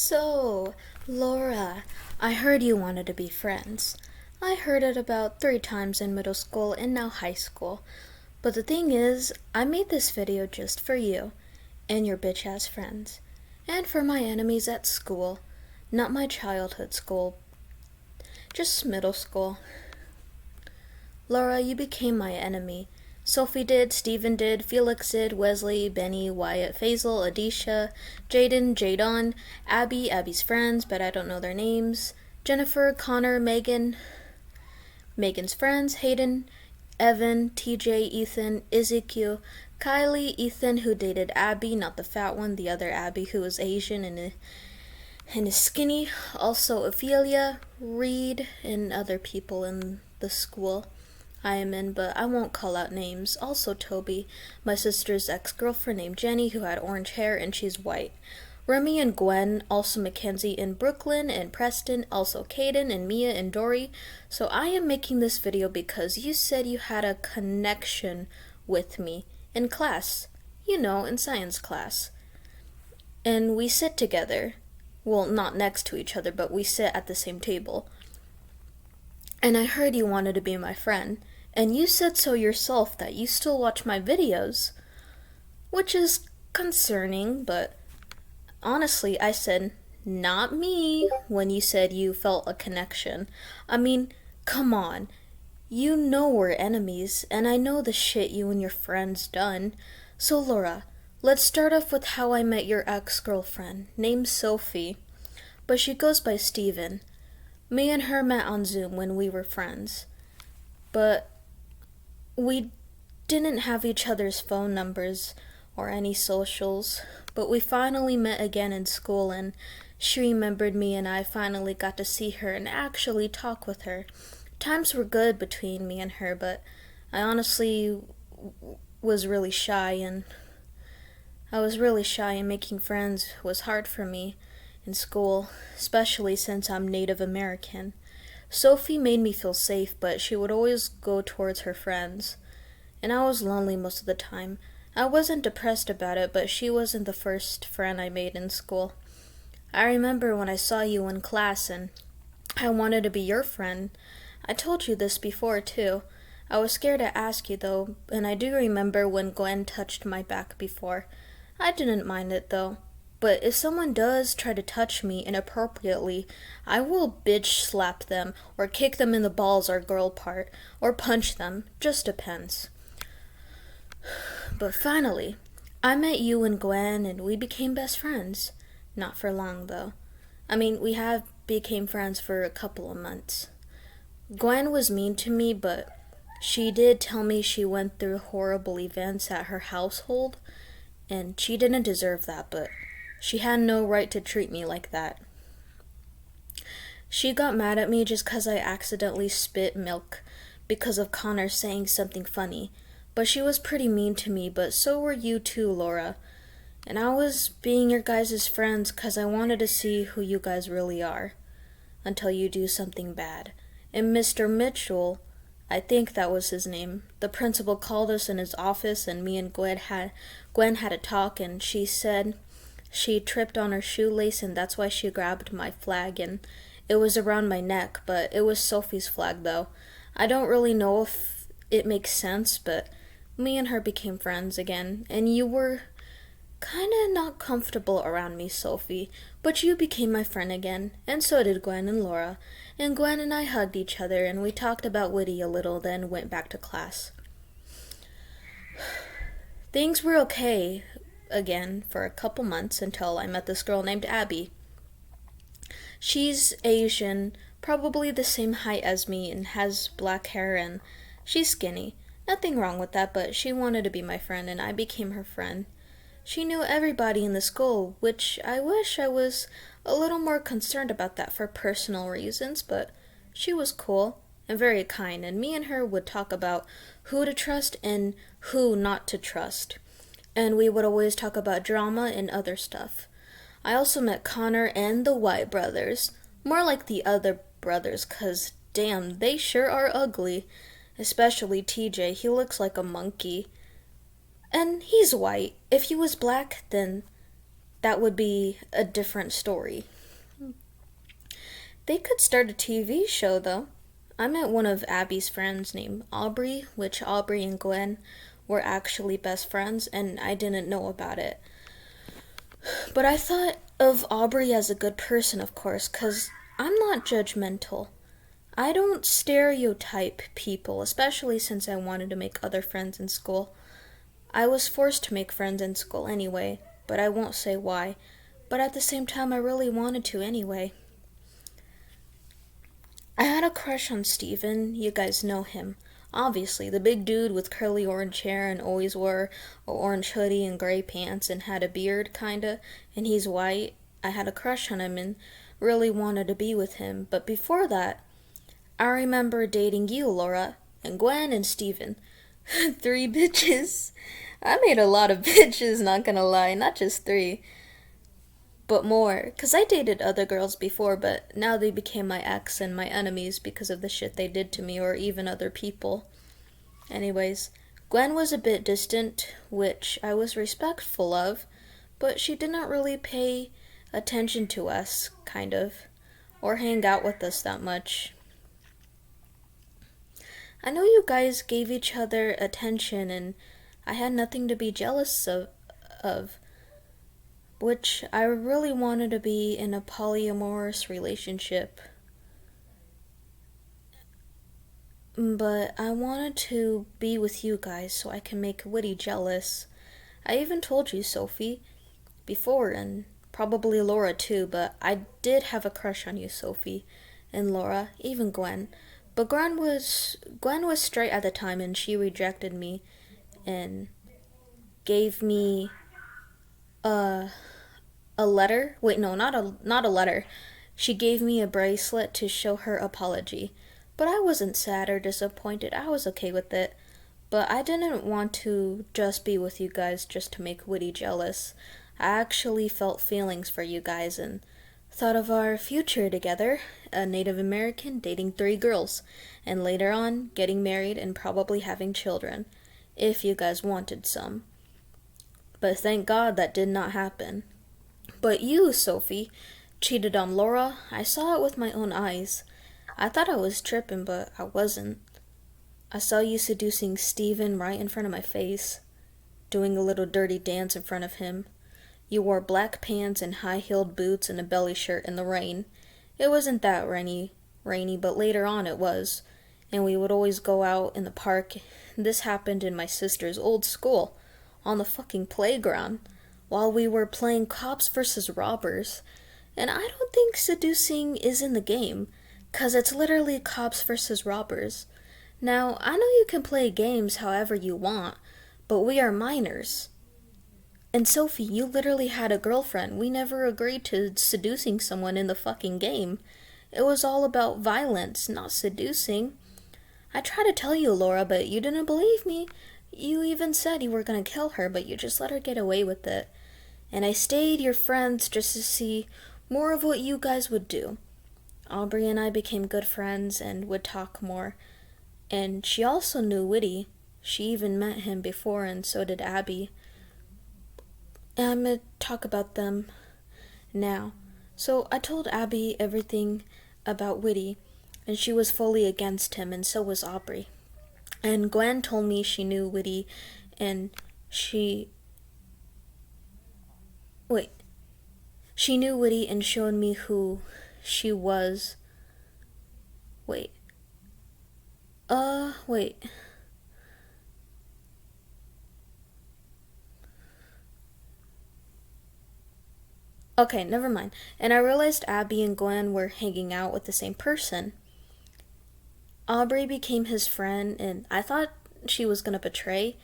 So, Laura, I heard you wanted to be friends. I heard it about 3 times in middle school and now high school. But the thing is, I made this video just for you and your bitch ass friends. And for my enemies at school. Not my childhood school, just middle school. Laura, you became my enemy. Sophie did, Steven did, Felix did, Wesley, Benny, Wyatt, Faisal, Adisha, Jaden, Jadon, Abby, Abby's friends, but I don't know their names, Jennifer, Connor, Megan, Megan's friends, Hayden, Evan, TJ, Ethan, Ezekiel, Kylie, Ethan, who dated Abby, not the fat one, the other Abby who was Asian and is skinny, also Ophelia, Reed, and other people in the school I am in, but I won't call out names. Also Toby, my sister's ex-girlfriend named Jenny, who had orange hair and she's white. Remy and Gwen, also Mackenzie in Brooklyn and Preston, also Kaden and Mia and Dory. So I am making this video because you said you had a connection with me in class. You know, in science class. And we sit together. Well, not next to each other, but we sit at the same table. And I heard you wanted to be my friend. And you said so yourself that you still watch my videos. Which is concerning, but honestly, I said, not me, when you said you felt a connection. I mean, come on. You know we're enemies, and I know the shit you and your friends done. So Laura, let's start off with how I met your ex-girlfriend, named Sophie. But she goes by Steven. Me and her met on Zoom when we were friends. But we didn't have each other's phone numbers or any socials. But we finally met again in school, and she remembered me, and I finally got to see her and actually talk with her. Times were good between me and her, but I honestly was really shy, and making friends was hard for me in school, especially since I'm Native American. Sophie made me feel safe, but she would always go towards her friends, and I was lonely most of the time. I wasn't depressed about it, but she wasn't the first friend I made in school. I remember when I saw you in class and I wanted to be your friend. I told you this before too. I was scared to ask you though, and I do remember when Gwen touched my back before. I didn't mind it though. But if someone does try to touch me inappropriately, I will bitch slap them, or kick them in the balls or girl part, or punch them. Just depends. But finally, I met you and Gwen, and we became best friends. Not for long, though. I mean, we have became friends for a couple of months. Gwen was mean to me, but she did tell me she went through horrible events at her household, and she didn't deserve that, but she had no right to treat me like that. She got mad at me just 'cause I accidentally spit milk because of Connor saying something funny. But she was pretty mean to me, but so were you too, Laura. And I was being your guys' friends 'cause I wanted to see who you guys really are. Until you do something bad. And Mr. Mitchell, I think that was his name, the principal called us in his office, and me and Gwen had a talk, and she said she tripped on her shoelace, and that's why she grabbed my flag, and it was around my neck, but it was Sophie's flag though. I don't really know if it makes sense, but me and her became friends again, and you were kinda not comfortable around me, Sophie, but you became my friend again, and so did Gwen and Laura, and Gwen and I hugged each other, and we talked about Whitty a little, then went back to class. Things were okay again for a couple months until I met this girl named Abby. She's Asian, probably the same height as me, and has black hair, and she's skinny. Nothing wrong with that, but she wanted to be my friend, and I became her friend. She knew everybody in the school, which I wish I was a little more concerned about that for personal reasons, but she was cool and very kind, and me and her would talk about who to trust and who not to trust. And we would always talk about drama and other stuff. I also met Connor and the White brothers. More like the other brothers, 'cause damn, they sure are ugly. Especially TJ, he looks like a monkey. And he's white. If he was black, then that would be a different story. They could start a TV show, though. I met one of Abby's friends named Aubrey, which Aubrey and Gwen were actually best friends, and I didn't know about it. But I thought of Aubrey as a good person, of course, because I'm not judgmental. I don't stereotype people, especially since I wanted to make other friends in school. I was forced to make friends in school anyway, but I won't say why. But at the same time, I really wanted to anyway. I had a crush on Steven. You guys know him. Obviously, the big dude with curly orange hair and always wore a orange hoodie and gray pants and had a beard, kinda, and he's white. I had a crush on him and really wanted to be with him. But before that, I remember dating you, Laura, and Gwen and Steven. 3 bitches. I made a lot of bitches, not gonna lie, not just 3, but more. 'Cause I dated other girls before, but now they became my ex and my enemies because of the shit they did to me or even other people. Anyways, Gwen was a bit distant, which I was respectful of, but she didn't really pay attention to us, kind of, or hang out with us that much. I know you guys gave each other attention and I had nothing to be jealous of, which I really wanted to be in a polyamorous relationship. But I wanted to be with you guys so I can make Woody jealous. I even told you, Sophie, before, and probably Laura too, but I did have a crush on you, Sophie, and Laura, even Gwen. But Gwen was straight at the time and she rejected me and gave me a letter. Wait, no, not a letter. She gave me a bracelet to show her apology. But I wasn't sad or disappointed. I was okay with it. But I didn't want to just be with you guys just to make Woody jealous. I actually felt feelings for you guys and thought of our future together, a Native American dating 3 girls, and later on getting married and probably having children, if you guys wanted some. But thank God that did not happen. But you, Sophie, cheated on Laura. I saw it with my own eyes. I thought I was tripping, but I wasn't. I saw you seducing Steven right in front of my face, doing a little dirty dance in front of him. You wore black pants and high-heeled boots and a belly shirt in the rain. It wasn't that rainy, but later on it was. And we would always go out in the park. This happened in my sister's old school, on the fucking playground, while we were playing cops versus robbers. And I don't think seducing is in the game, 'cause it's literally cops versus robbers. Now, I know you can play games however you want, but we are minors. And Sophie, you literally had a girlfriend. We never agreed to seducing someone in the fucking game. It was all about violence, not seducing. I tried to tell you, Laura, but you didn't believe me. You even said you were gonna kill her, but you just let her get away with it. And I stayed your friends just to see more of what you guys would do. Aubrey and I became good friends and would talk more. And she also knew Whitty. She even met him before, and so did Abby. And I'm gonna talk about them now. So I told Abby everything about Whitty, and she was fully against him, and so was Aubrey. And Gwen told me she knew Whitty, and she knew Whitty and showed me who she was. Wait. Wait. Okay, never mind. And I realized Abby and Gwen were hanging out with the same person. Aubrey became his friend, and I thought she was gonna betray,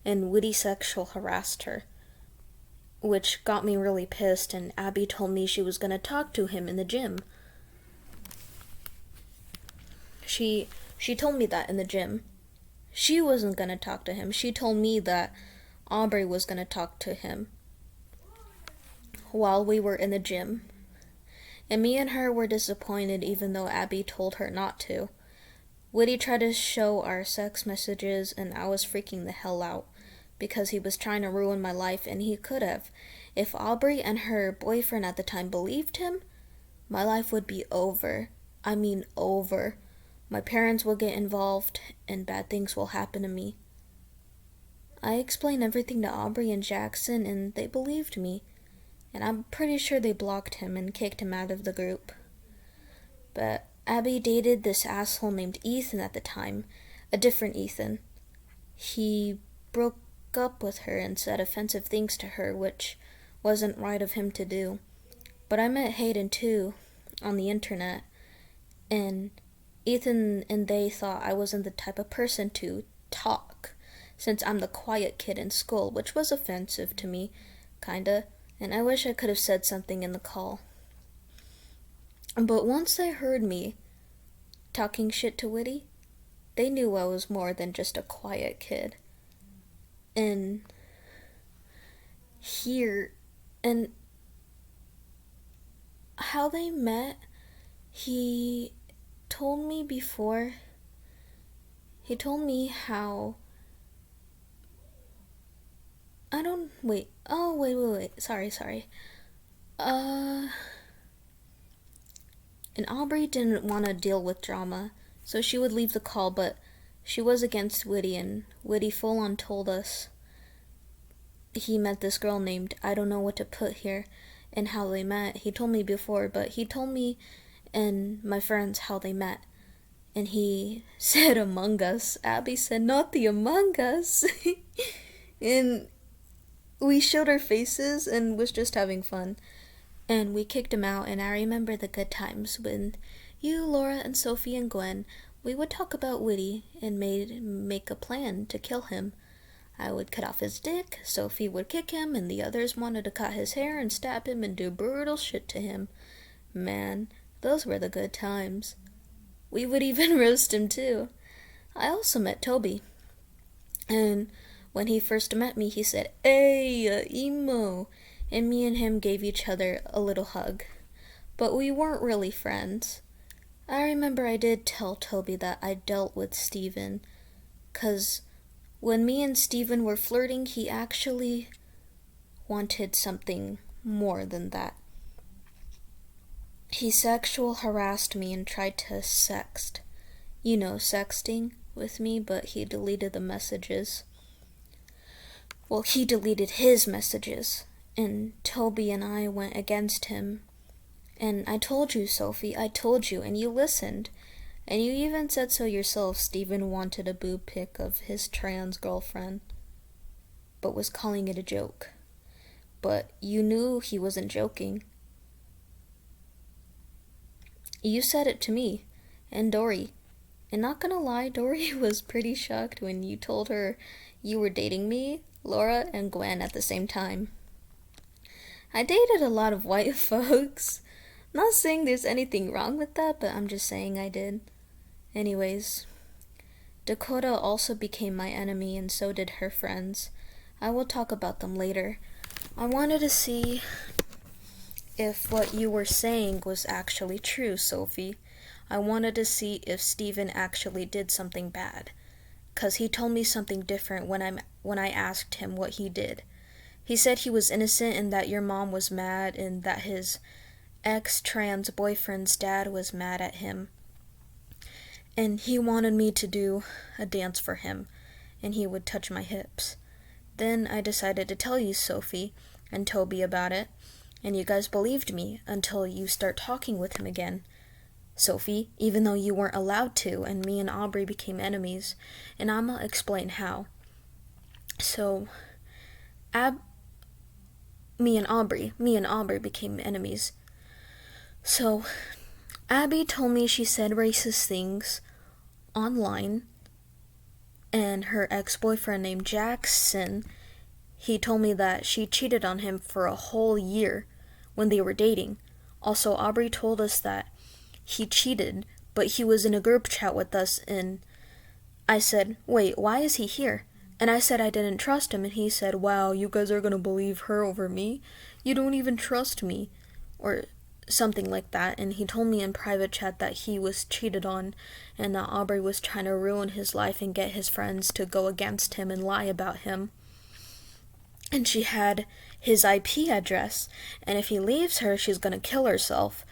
and Whitty sexual harassed her, which got me really pissed, and Abby told me she was gonna talk to him in the gym. She told me that in the gym. She wasn't gonna talk to him. She told me that Aubrey was gonna talk to him while we were in the gym. And me and her were disappointed even though Abby told her not to. Whitty tried to show our sex messages and I was freaking the hell out because he was trying to ruin my life and he could have. If Aubrey and her boyfriend at the time believed him, my life would be over. I mean, over. My parents will get involved, and bad things will happen to me. I explained everything to Aubrey and Jackson, and they believed me. And I'm pretty sure they blocked him and kicked him out of the group. But Abby dated this asshole named Ethan at the time, a different Ethan. He broke up with her and said offensive things to her, which wasn't right of him to do. But I met Hayden too, on the internet, and Ethan and they thought I wasn't the type of person to talk, since I'm the quiet kid in school, which was offensive to me, kinda, and I wish I could have said something in the call. But once they heard me talking shit to Whitty, they knew I was more than just a quiet kid. And how they met, he told me before. He told me how. Wait. Oh, wait. Sorry. And Aubrey didn't want to deal with drama, so she would leave the call, but she was against Whitty, and Whitty full on told us he met this girl named I don't know what to put here and how they met. He told me before, but he told me and my friends how they met. And he said Among Us. Abby said, not the Among Us. And we showed our faces and was just having fun. And we kicked him out, and I remember the good times when you, Laura, and Sophie and Gwen, we would talk about Whitty and make a plan to kill him. I would cut off his dick, Sophie would kick him, and the others wanted to cut his hair and stab him and do brutal shit to him. Man, those were the good times. We would even roast him too. I also met Toby. And when he first met me, he said, "Hey, emo," and me and him gave each other a little hug. But we weren't really friends. I remember I did tell Toby that I dealt with Steven, 'cause when me and Steven were flirting, he actually wanted something more than that. He sexual harassed me and tried to sext. You know, sexting with me, but he deleted the messages. Well, he deleted his messages, and Toby and I went against him. And I told you, Sophie, I told you, and you listened. And you even said so yourself. Steven wanted a boob pic of his trans girlfriend, but was calling it a joke. But you knew he wasn't joking. You said it to me, and Dory. And not gonna lie, Dory was pretty shocked when you told her you were dating me, Laura, and Gwen at the same time. I dated a lot of white folks. Not saying there's anything wrong with that, but I'm just saying I did. Anyways, Dakota also became my enemy, and so did her friends. I will talk about them later. I wanted to see if what you were saying was actually true, Sophie. I wanted to see if Steven actually did something bad, 'cause he told me something different when I asked him what he did. He said he was innocent and that your mom was mad and that his ex-trans boyfriend's dad was mad at him. And he wanted me to do a dance for him, and he would touch my hips. Then I decided to tell you, Sophie, and Toby about it, and you guys believed me until you start talking with him again. Sophie, even though you weren't allowed to, and me and Aubrey became enemies, and I'ma explain how. So, me and Aubrey became enemies. So, Abby told me she said racist things online, and her ex-boyfriend named Jackson, he told me that she cheated on him for a whole year when they were dating. Also, Aubrey told us that he cheated, but he was in a group chat with us, and I said, "Wait, why is he here?" And I said I didn't trust him, and he said, "Wow, you guys are gonna believe her over me? You don't even trust me," or something like that. And he told me in private chat that he was cheated on, and that Aubrey was trying to ruin his life and get his friends to go against him and lie about him. and she had his IP address, and if he leaves her, she's gonna kill herself.